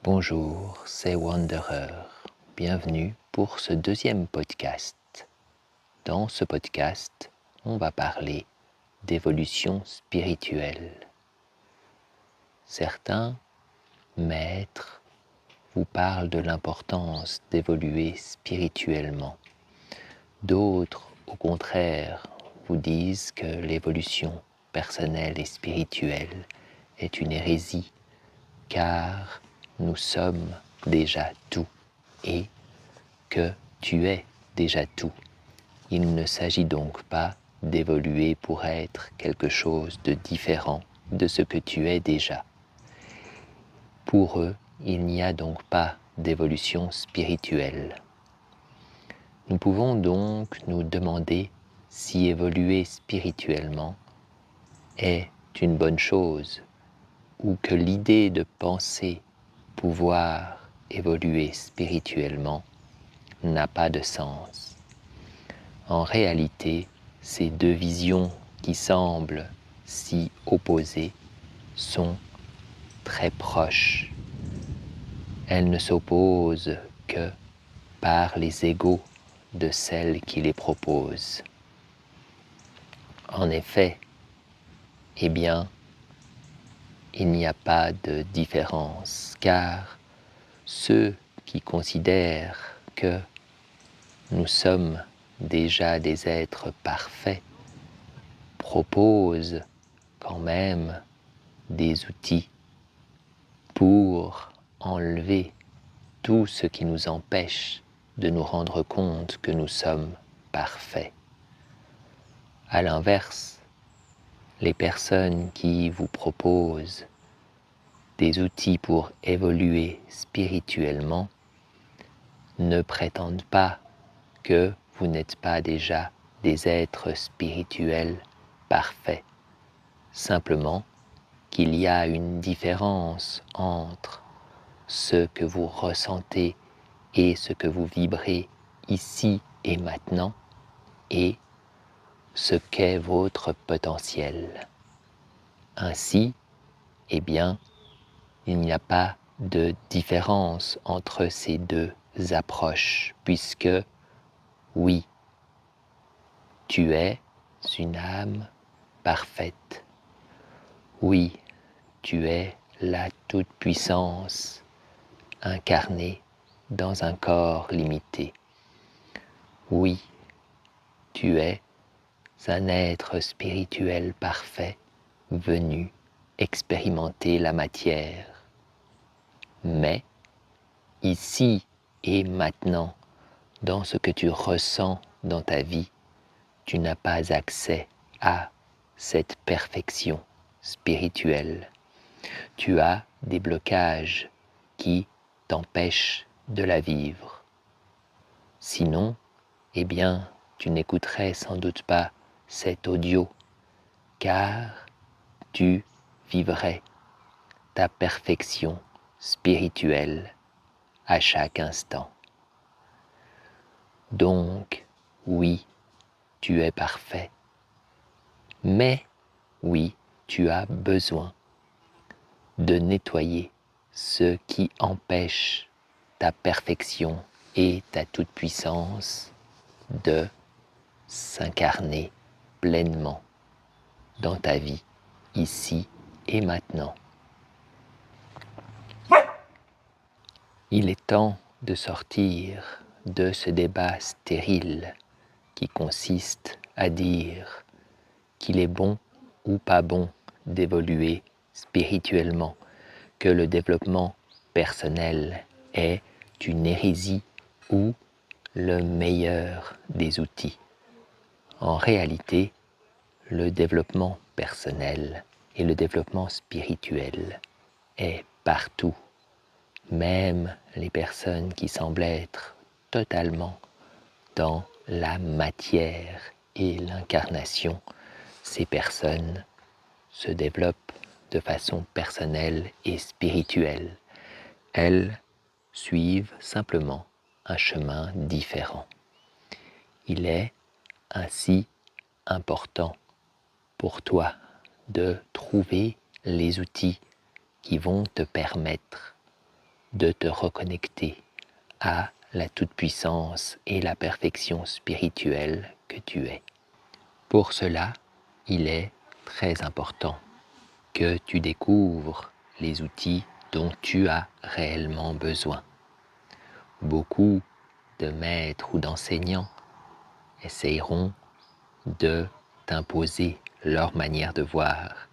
Bonjour, c'est Wanderer. Bienvenue pour ce deuxième podcast. Dans ce podcast, on va parler d'évolution spirituelle. Certains maîtres vous parlent de l'importance d'évoluer spirituellement. D'autres, au contraire, vous disent que l'évolution personnelle et spirituelle est une hérésie, car nous sommes déjà tout et que tu es déjà tout. Il ne s'agit donc pas d'évoluer pour être quelque chose de différent de ce que tu es déjà. Pour eux, il n'y a donc pas d'évolution spirituelle. Nous pouvons donc nous demander si évoluer spirituellement est une bonne chose ou que l'idée de penser pouvoir évoluer spirituellement n'a pas de sens. En réalité, ces deux visions qui semblent si opposées sont très proches. Elles ne s'opposent que par les égos de celles qui les proposent. En effet, il n'y a pas de différence, car ceux qui considèrent que nous sommes déjà des êtres parfaits proposent quand même des outils pour enlever tout ce qui nous empêche de nous rendre compte que nous sommes parfaits. À l'inverse, les personnes qui vous proposent des outils pour évoluer spirituellement ne prétendent pas que vous n'êtes pas déjà des êtres spirituels parfaits, simplement qu'il y a une différence entre ce que vous ressentez et ce que vous vibrez ici et maintenant et ce qu'est votre potentiel. Ainsi, il n'y a pas de différence entre ces deux approches, puisque oui, tu es une âme parfaite. Oui, tu es la toute-puissance incarnée dans un corps limité. Oui, tu es un être spirituel parfait venu expérimenter la matière. Mais, ici et maintenant, dans ce que tu ressens dans ta vie, tu n'as pas accès à cette perfection spirituelle. Tu as des blocages qui t'empêchent de la vivre. Sinon, tu n'écouterais sans doute pas cet audio, car tu vivrais ta perfection spirituelle à chaque instant. Donc, oui, tu es parfait. Mais, oui, tu as besoin de nettoyer ce qui empêche ta perfection et ta toute-puissance de s'incarner pleinement dans ta vie, ici et maintenant. Il est temps de sortir de ce débat stérile qui consiste à dire qu'il est bon ou pas bon d'évoluer spirituellement, que le développement personnel est une hérésie ou le meilleur des outils. En réalité, le développement personnel et le développement spirituel est partout. Même les personnes qui semblent être totalement dans la matière et l'incarnation, ces personnes se développent de façon personnelle et spirituelle. Elles suivent simplement un chemin différent. Il est ainsi important pour toi de trouver les outils qui vont te permettre de te reconnecter à la toute-puissance et la perfection spirituelle que tu es. Pour cela, il est très important que tu découvres les outils dont tu as réellement besoin. Beaucoup de maîtres ou d'enseignants essayeront de t'imposer leur manière de voir,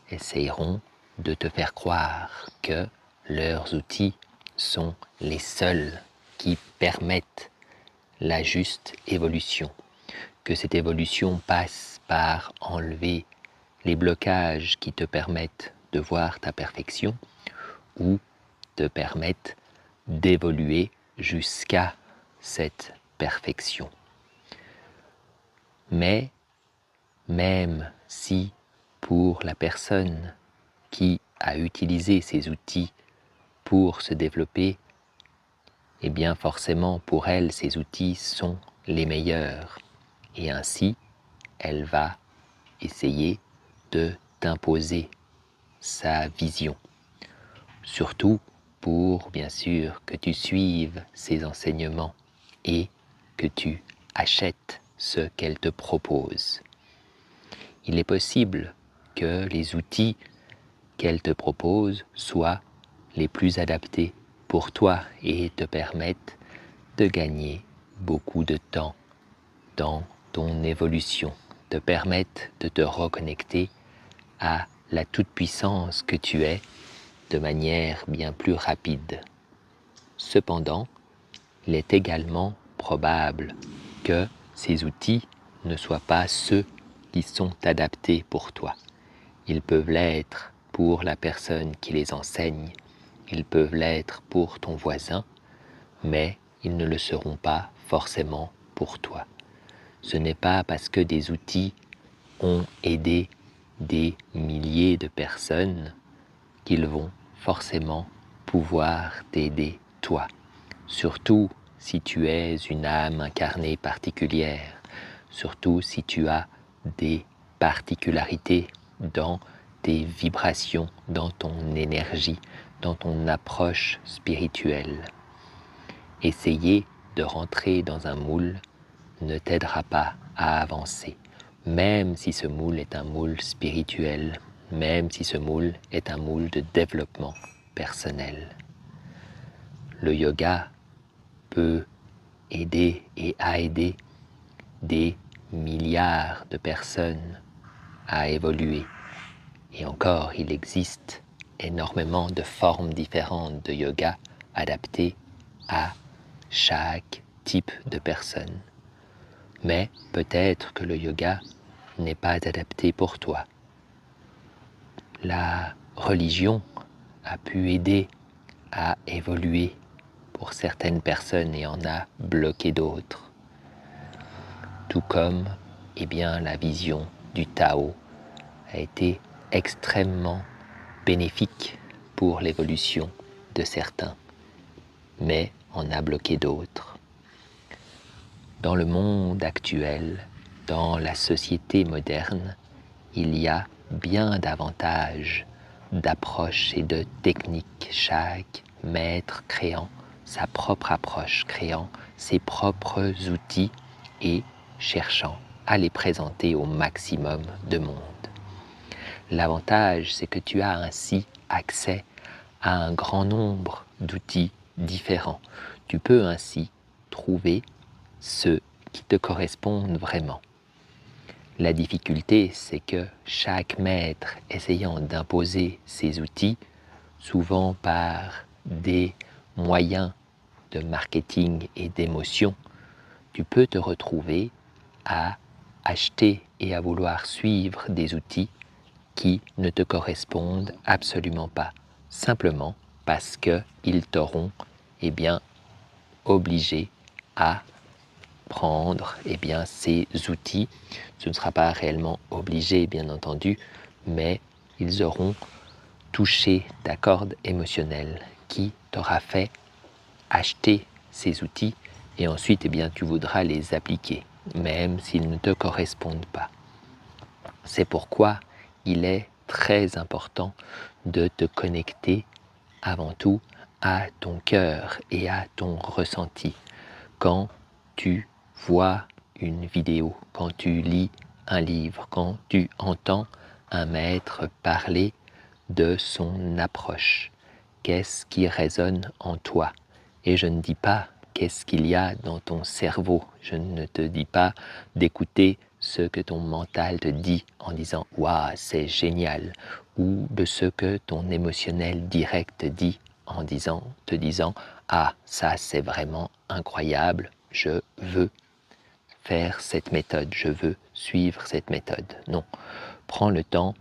essayeront de te faire croire que leurs outils sont les seuls qui permettent la juste évolution, que cette évolution passe par enlever les blocages qui te permettent de voir ta perfection ou te permettent d'évoluer jusqu'à cette perfection. Mais même si pour la personne qui a utilisé ces outils pour se développer, eh bien forcément pour elle ces outils sont les meilleurs et ainsi elle va essayer de t'imposer sa vision. Surtout pour, bien sûr, que tu suives ses enseignements et que tu achètes ce qu'elle te propose. Il est possible que les outils qu'elle te propose soient les plus adaptés pour toi et te permettent de gagner beaucoup de temps dans ton évolution, te permettent de te reconnecter à la toute-puissance que tu es de manière bien plus rapide. Cependant, il est également probable que ces outils ne soient pas ceux qui sont adaptés pour toi. Ils peuvent l'être pour la personne qui les enseigne, ils peuvent l'être pour ton voisin, mais ils ne le seront pas forcément pour toi. Ce n'est pas parce que des outils ont aidé des milliers de personnes qu'ils vont forcément pouvoir t'aider toi. Surtout si tu es une âme incarnée particulière, surtout si tu as des particularités dans tes vibrations, dans ton énergie, dans ton approche spirituelle. Essayer de rentrer dans un moule ne t'aidera pas à avancer, même si ce moule est un moule spirituel, même si ce moule est un moule de développement personnel. Le yoga peut aider et a aidé des milliards de personnes à évoluer. Et encore, il existe énormément de formes différentes de yoga adaptées à chaque type de personne. Mais peut-être que le yoga n'est pas adapté pour toi. La religion a pu aider à évoluer pour certaines personnes et en a bloqué d'autres. Tout comme la vision du Tao a été extrêmement bénéfique pour l'évolution de certains, mais en a bloqué d'autres. Dans le monde actuel, dans la société moderne, il y a bien davantage d'approches et de techniques, chaque maître créant sa propre approche, créant ses propres outils et cherchant à les présenter au maximum de monde. L'avantage, c'est que tu as ainsi accès à un grand nombre d'outils différents. Tu peux ainsi trouver ceux qui te correspondent vraiment. La difficulté, c'est que chaque maître essayant d'imposer ses outils, souvent par des moyens de marketing et d'émotion, tu peux te retrouver à acheter et à vouloir suivre des outils qui ne te correspondent absolument pas, simplement parce qu'ils t'auront obligé à prendre ces outils. Ce ne sera pas réellement obligé, bien entendu, mais ils auront touché ta corde émotionnelle qui t'aura fait acheter ces outils et ensuite tu voudras les appliquer, même s'ils ne te correspondent pas. C'est pourquoi il est très important de te connecter avant tout à ton cœur et à ton ressenti. Quand tu vois une vidéo, quand tu lis un livre, quand tu entends un maître parler de son approche, qu'est-ce qui résonne en toi? Et je ne dis pas qu'est-ce qu'il y a dans ton cerveau, je ne te dis pas d'écouter ce que ton mental te dit en disant « Waouh, c'est génial » ou de ce que ton émotionnel direct dit en te disant « Ah, ça c'est vraiment incroyable, je veux faire cette méthode, je veux suivre cette méthode. » Non, prends le temps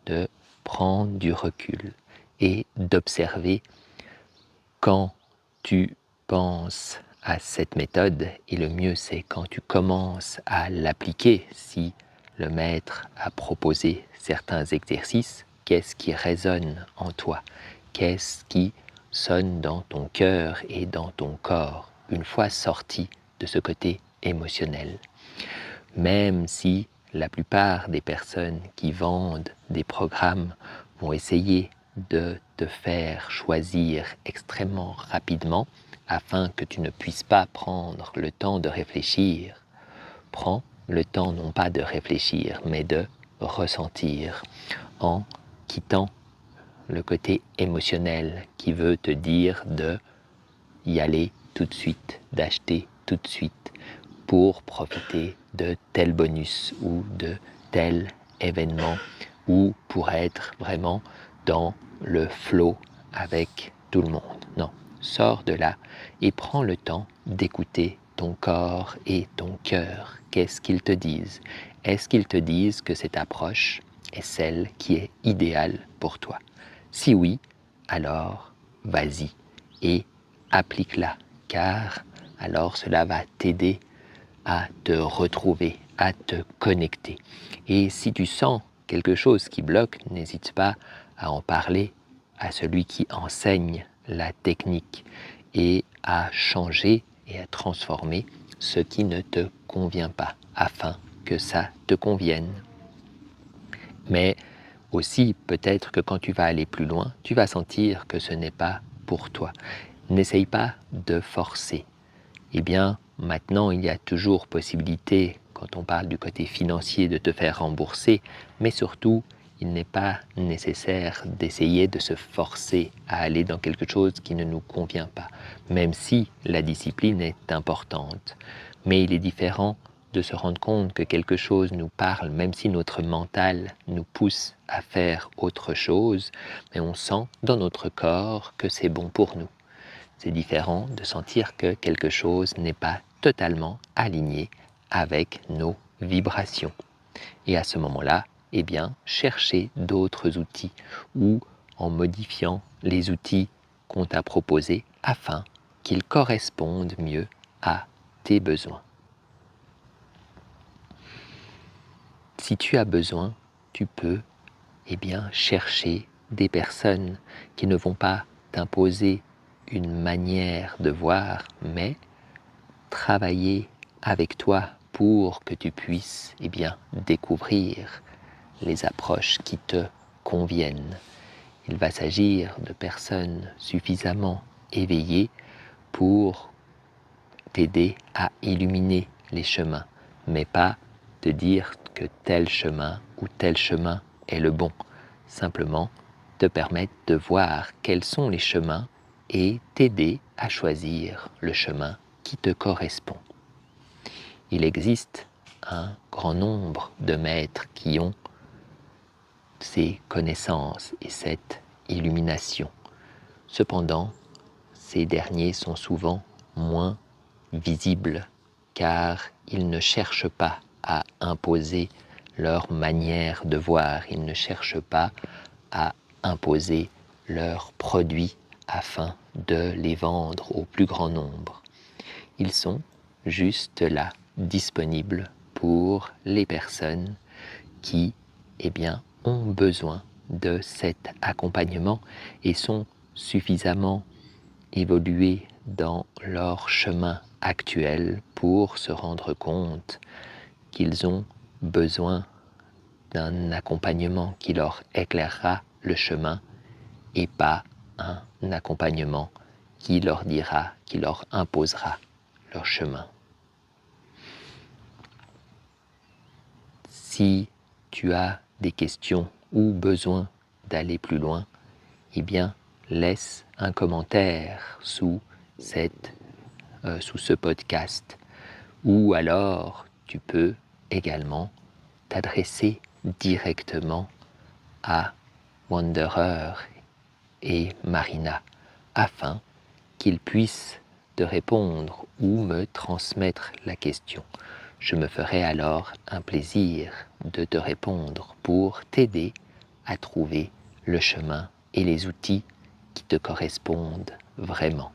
de prendre du recul et d'observer quand tu penses à cette méthode, et le mieux c'est quand tu commences à l'appliquer, si le maître a proposé certains exercices, qu'est-ce qui résonne en toi? Qu'est-ce qui sonne dans ton cœur et dans ton corps une fois sorti de ce côté émotionnel? Même si la plupart des personnes qui vendent des programmes vont essayer de te faire choisir extrêmement rapidement afin que tu ne puisses pas prendre le temps de réfléchir, prends le temps non pas de réfléchir, mais de ressentir en quittant le côté émotionnel qui veut te dire de y aller tout de suite, d'acheter tout de suite pour profiter de tel bonus ou de tel événement ou pour être vraiment dans le flow avec tout le monde. Non, sors de là et prends le temps d'écouter ton corps et ton cœur. Qu'est-ce qu'ils te disent? Est-ce qu'ils te disent que cette approche est celle qui est idéale pour toi? Si oui, alors vas-y et applique-la, car alors cela va t'aider à te retrouver, à te connecter. Et si tu sens quelque chose qui bloque, n'hésite pas à en parler à celui qui enseigne la technique et à changer et à transformer ce qui ne te convient pas afin que ça te convienne. Mais aussi, peut-être que quand tu vas aller plus loin, tu vas sentir que ce n'est pas pour toi. N'essaye pas de forcer. Eh bien, maintenant, il y a toujours possibilité, quand on parle du côté financier, de te faire rembourser, mais surtout, il n'est pas nécessaire d'essayer de se forcer à aller dans quelque chose qui ne nous convient pas, même si la discipline est importante. Mais il est différent de se rendre compte que quelque chose nous parle, même si notre mental nous pousse à faire autre chose, mais on sent dans notre corps que c'est bon pour nous. C'est différent de sentir que quelque chose n'est pas totalement aligné avec nos vibrations. Et à ce moment-là, eh bien, chercher d'autres outils ou en modifiant les outils qu'on t'a proposés afin qu'ils correspondent mieux à tes besoins. Si tu as besoin, tu peux eh bien, chercher des personnes qui ne vont pas t'imposer une manière de voir, mais travailler avec toi pour que tu puisses eh bien, découvrir les approches qui te conviennent. Il va s'agir de personnes suffisamment éveillées pour t'aider à illuminer les chemins, mais pas te dire que tel chemin ou tel chemin est le bon. Simplement te permettre de voir quels sont les chemins et t'aider à choisir le chemin qui te correspond. Il existe un grand nombre de maîtres qui ont ces connaissances et cette illumination. Cependant, ces derniers sont souvent moins visibles car ils ne cherchent pas à imposer leur manière de voir, ils ne cherchent pas à imposer leurs produits afin de les vendre au plus grand nombre. Ils sont juste là, disponibles pour les personnes qui, eh bien, ont besoin de cet accompagnement et sont suffisamment évolués dans leur chemin actuel pour se rendre compte qu'ils ont besoin d'un accompagnement qui leur éclairera le chemin et pas un accompagnement qui leur dira, qui leur imposera leur chemin. Si tu as des questions ou besoin d'aller plus loin, eh bien, laisse un commentaire sous ce podcast. Ou alors, tu peux également t'adresser directement à Wanderer et Marina afin qu'ils puissent te répondre ou me transmettre la question. Je me ferai alors un plaisir de te répondre pour t'aider à trouver le chemin et les outils qui te correspondent vraiment.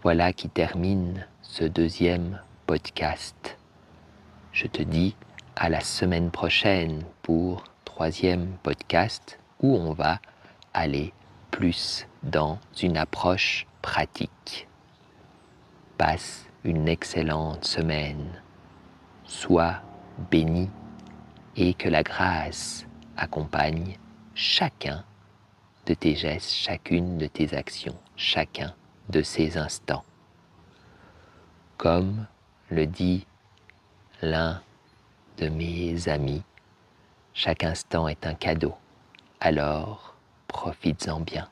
Voilà qui termine ce deuxième podcast. Je te dis à la semaine prochaine pour troisième podcast où on va aller plus dans une approche pratique. Passe une excellente semaine. Sois béni et que la grâce accompagne chacun de tes gestes, chacune de tes actions, chacun de ces instants. Comme le dit l'un de mes amis, chaque instant est un cadeau, alors profites-en bien.